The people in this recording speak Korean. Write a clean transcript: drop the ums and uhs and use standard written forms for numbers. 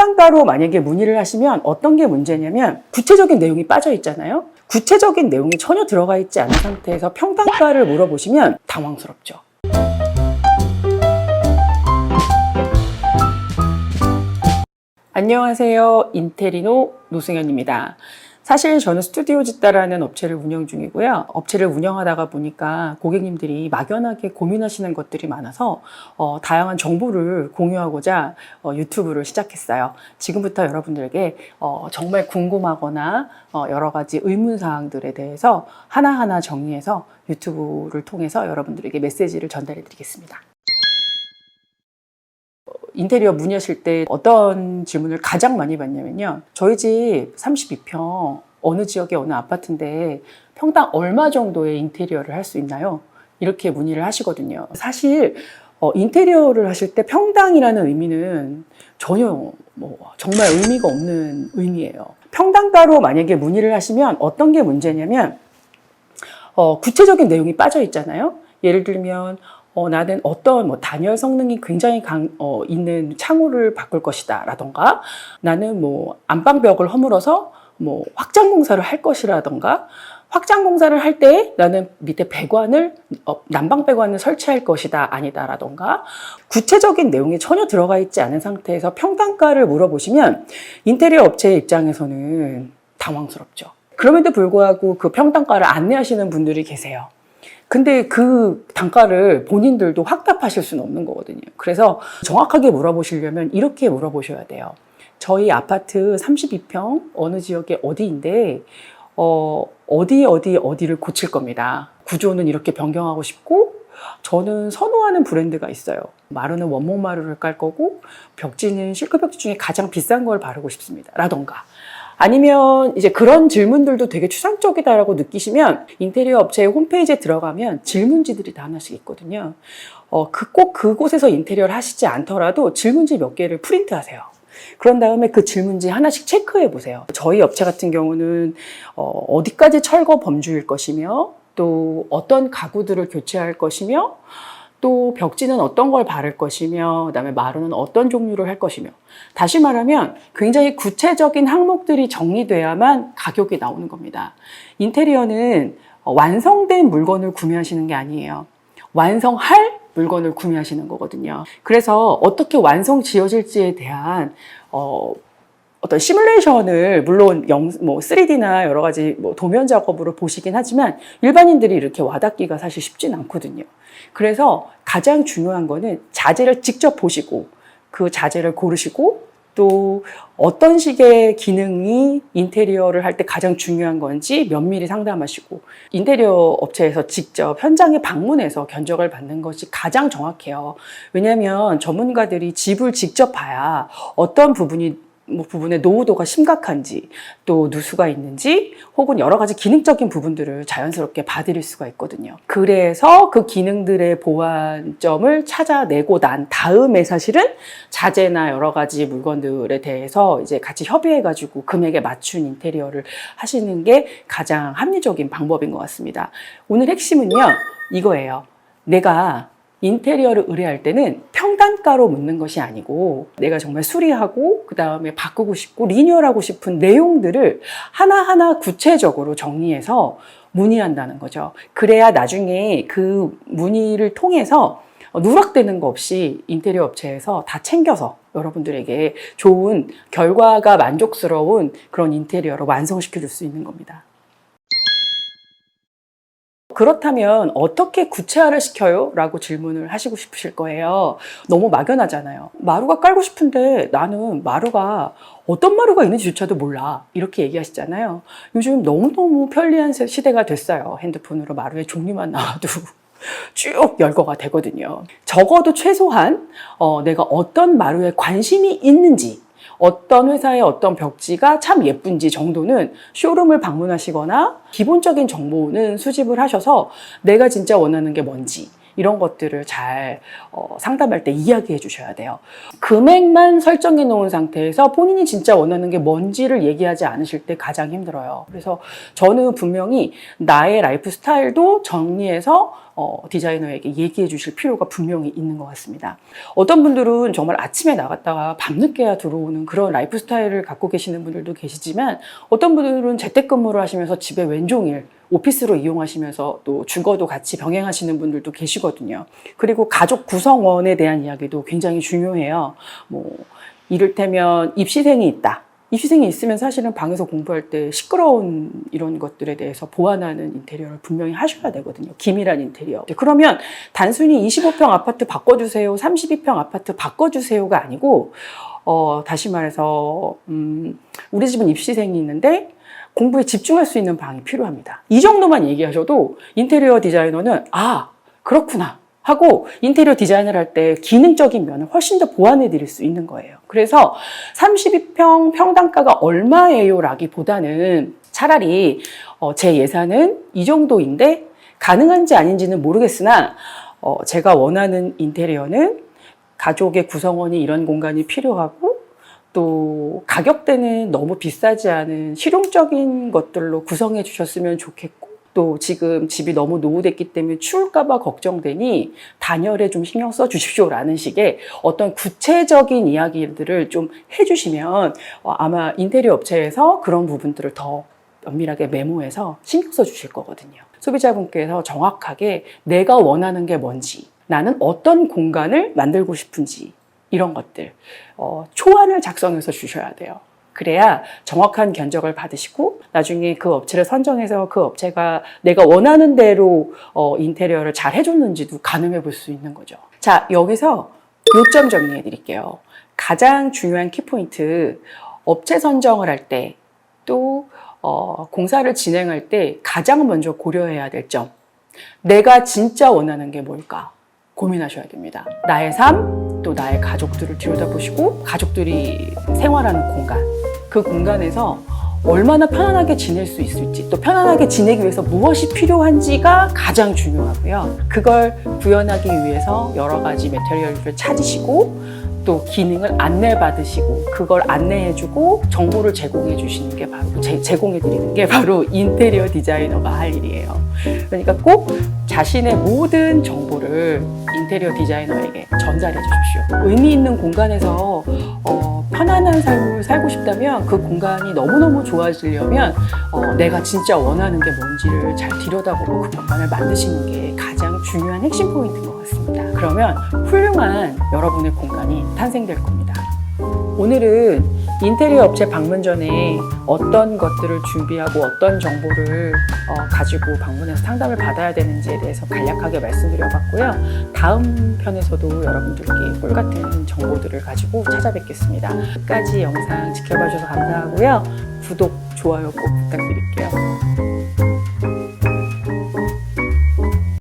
평당가로 만약에 문의를 하시면 어떤 게 문제냐면 구체적인 내용이 빠져 있잖아요. 구체적인 내용이 전혀 들어가 있지 않은 상태에서 평당가를 물어보시면 당황스럽죠. 안녕하세요. 인테리노 노승현입니다. 사실 저는 스튜디오 짓다라는 업체를 운영 중이고요. 업체를 운영하다가 보니까 고객님들이 막연하게 고민하시는 것들이 많아서 다양한 정보를 공유하고자 유튜브를 시작했어요. 지금부터 여러분들에게 정말 궁금하거나 여러 가지 의문사항들에 대해서 하나하나 정리해서 유튜브를 통해서 여러분들에게 메시지를 전달해 드리겠습니다. 인테리어 문의하실 때 어떤 질문을 가장 많이 받냐면요. 저희 집 32평 어느 지역의 어느 아파트인데 평당 얼마 정도의 인테리어를 할 수 있나요? 이렇게 문의를 하시거든요. 사실 인테리어를 하실 때 평당이라는 의미는 전혀 정말 의미가 없는 의미예요. 평당가로 만약에 문의를 하시면 어떤 게 문제냐면 구체적인 내용이 빠져 있잖아요. 예를 들면 나는 어떤 단열 성능이 굉장히 있는 창호를 바꿀 것이다 라던가, 나는 안방벽을 허물어서 확장 공사를 할 것이라던가, 확장 공사를 할 때 나는 밑에 배관을 난방 배관을 설치할 것이다 아니다 라던가, 구체적인 내용이 전혀 들어가 있지 않은 상태에서 평당가를 물어보시면 인테리어 업체의 입장에서는 당황스럽죠. 그럼에도 불구하고 그 평당가를 안내하시는 분들이 계세요. 근데 그 단가를 본인들도 확답하실 수는 없는 거거든요. 그래서 정확하게 물어보시려면 이렇게 물어보셔야 돼요. 저희 아파트 32평 어느 지역의 어디인데 어디를 고칠 겁니다. 구조는 이렇게 변경하고 싶고, 저는 선호하는 브랜드가 있어요. 마루는 원목 마루를 깔 거고, 벽지는 실크 벽지 중에 가장 비싼 걸 바르고 싶습니다 라던가, 아니면 이제 그런 질문들도 되게 추상적이다라고 느끼시면 인테리어 업체의 홈페이지에 들어가면 질문지들이 다 하나씩 있거든요. 꼭 그곳에서 인테리어를 하시지 않더라도 질문지 몇 개를 프린트하세요. 그런 다음에 그 질문지 하나씩 체크해 보세요. 저희 업체 같은 경우는 어디까지 철거 범주일 것이며, 또 어떤 가구들을 교체할 것이며, 또 벽지는 어떤 걸 바를 것이며, 그다음에 마루는 어떤 종류를 할 것이며, 다시 말하면 굉장히 구체적인 항목들이 정리돼야만 가격이 나오는 겁니다. 인테리어는 완성된 물건을 구매하시는 게 아니에요. 완성할 물건을 구매하시는 거거든요. 그래서 어떻게 완성 지어질지에 대한 어떤 시뮬레이션을 물론 3D나 여러 가지 도면 작업으로 보시긴 하지만 일반인들이 이렇게 와닿기가 사실 쉽진 않거든요. 그래서 가장 중요한 거는 자재를 직접 보시고 그 자재를 고르시고, 또 어떤 식의 기능이 인테리어를 할 때 가장 중요한 건지 면밀히 상담하시고, 인테리어 업체에서 직접 현장에 방문해서 견적을 받는 것이 가장 정확해요. 왜냐하면 전문가들이 집을 직접 봐야 어떤 부분의 노후도가 심각한지, 또 누수가 있는지, 혹은 여러 가지 기능적인 부분들을 자연스럽게 봐드릴 수가 있거든요. 그래서 그 기능들의 보완점을 찾아내고 난 다음에 사실은 자재나 여러 가지 물건들에 대해서 이제 같이 협의해가지고 금액에 맞춘 인테리어를 하시는 게 가장 합리적인 방법인 것 같습니다. 오늘 핵심은요, 이거예요. 내가 인테리어를 의뢰할 때는 평단가로 묻는 것이 아니고, 내가 정말 수리하고 그 다음에 바꾸고 싶고 리뉴얼하고 싶은 내용들을 하나하나 구체적으로 정리해서 문의한다는 거죠. 그래야 나중에 그 문의를 통해서 누락되는 거 없이 인테리어 업체에서 다 챙겨서 여러분들에게 좋은 결과가 만족스러운 그런 인테리어로 완성시켜 줄 수 있는 겁니다. 그렇다면 어떻게 구체화를 시켜요? 라고 질문을 하시고 싶으실 거예요. 너무 막연하잖아요. 마루가 깔고 싶은데 나는 어떤 마루가 있는지조차도 몰라, 이렇게 얘기하시잖아요. 요즘 너무너무 편리한 시대가 됐어요. 핸드폰으로 마루의 종류만 나와도 쭉 열거가 되거든요. 적어도 최소한 내가 어떤 마루에 관심이 있는지, 어떤 회사의 어떤 벽지가 참 예쁜지 정도는 쇼룸을 방문하시거나 기본적인 정보는 수집을 하셔서 내가 진짜 원하는 게 뭔지, 이런 것들을 잘 상담할 때 이야기해 주셔야 돼요. 금액만 설정해 놓은 상태에서 본인이 진짜 원하는 게 뭔지를 얘기하지 않으실 때 가장 힘들어요. 그래서 저는 분명히 나의 라이프 스타일도 정리해서 디자이너에게 얘기해 주실 필요가 분명히 있는 것 같습니다. 어떤 분들은 정말 아침에 나갔다가 밤늦게야 들어오는 그런 라이프 스타일을 갖고 계시는 분들도 계시지만, 어떤 분들은 재택근무를 하시면서 집에 웬종일 오피스로 이용하시면서 또 주거도 같이 병행하시는 분들도 계시거든요. 그리고 가족 구성원에 대한 이야기도 굉장히 중요해요. 이를테면 입시생이 있다. 입시생이 있으면 사실은 방에서 공부할 때 시끄러운 이런 것들에 대해서 보완하는 인테리어를 분명히 하셔야 되거든요. 기밀한 인테리어. 그러면 단순히 25평 아파트 바꿔주세요, 32평 아파트 바꿔주세요가 아니고, 다시 말해서 우리 집은 입시생이 있는데 공부에 집중할 수 있는 방이 필요합니다. 이 정도만 얘기하셔도 인테리어 디자이너는 그렇구나 하고 인테리어 디자인을 할 때 기능적인 면을 훨씬 더 보완해 드릴 수 있는 거예요. 그래서 32평 평당가가 얼마예요? 라기보다는 차라리 제 예산은 이 정도인데 가능한지 아닌지는 모르겠으나 제가 원하는 인테리어는 가족의 구성원이 이런 공간이 필요하고, 또 가격대는 너무 비싸지 않은 실용적인 것들로 구성해 주셨으면 좋겠고, 또 지금 집이 너무 노후됐기 때문에 추울까봐 걱정되니 단열에 좀 신경 써 주십시오라는 식의 어떤 구체적인 이야기들을 좀 해주시면 아마 인테리어 업체에서 그런 부분들을 더 면밀하게 메모해서 신경 써 주실 거거든요. 소비자분께서 정확하게 내가 원하는 게 뭔지, 나는 어떤 공간을 만들고 싶은지, 이런 것들 초안을 작성해서 주셔야 돼요. 그래야 정확한 견적을 받으시고 나중에 그 업체를 선정해서 그 업체가 내가 원하는 대로 인테리어를 잘 해줬는지도 가늠해 볼 수 있는 거죠. 자, 여기서 요점 정리해 드릴게요. 가장 중요한 키포인트, 업체 선정을 할 때, 또 공사를 진행할 때 가장 먼저 고려해야 될 점, 내가 진짜 원하는 게 뭘까 고민하셔야 됩니다. 나의 삶, 또 나의 가족들을 들여다보시고, 가족들이 생활하는 공간, 그 공간에서 얼마나 편안하게 지낼 수 있을지, 또 편안하게 지내기 위해서 무엇이 필요한지가 가장 중요하고요. 그걸 구현하기 위해서 여러 가지 매테리얼을 찾으시고, 또 기능을 안내받으시고, 그걸 안내해주고 정보를 제공해 주시는 게 바로, 제공해 드리는 게 바로 인테리어 디자이너가 할 일이에요. 그러니까 꼭 자신의 모든 정보를 인테리어 디자이너에게 전달해 주십시오. 의미 있는 공간에서 편안한 삶을 살고 싶다면, 그 공간이 너무너무 좋아지려면 내가 진짜 원하는 게 뭔지를 잘 들여다보고 그 공간을 만드시는 게 가장 중요한 핵심 포인트인 것 같습니다. 그러면 훌륭한 여러분의 공간이 탄생될 겁니다. 오늘은 인테리어 업체 방문 전에 어떤 것들을 준비하고 어떤 정보를 가지고 방문해서 상담을 받아야 되는지에 대해서 간략하게 말씀드려봤고요. 다음 편에서도 여러분들께 꿀같은 정보들을 가지고 찾아뵙겠습니다. 끝까지 영상 지켜봐 주셔서 감사하고요. 구독, 좋아요 꼭 부탁드릴게요.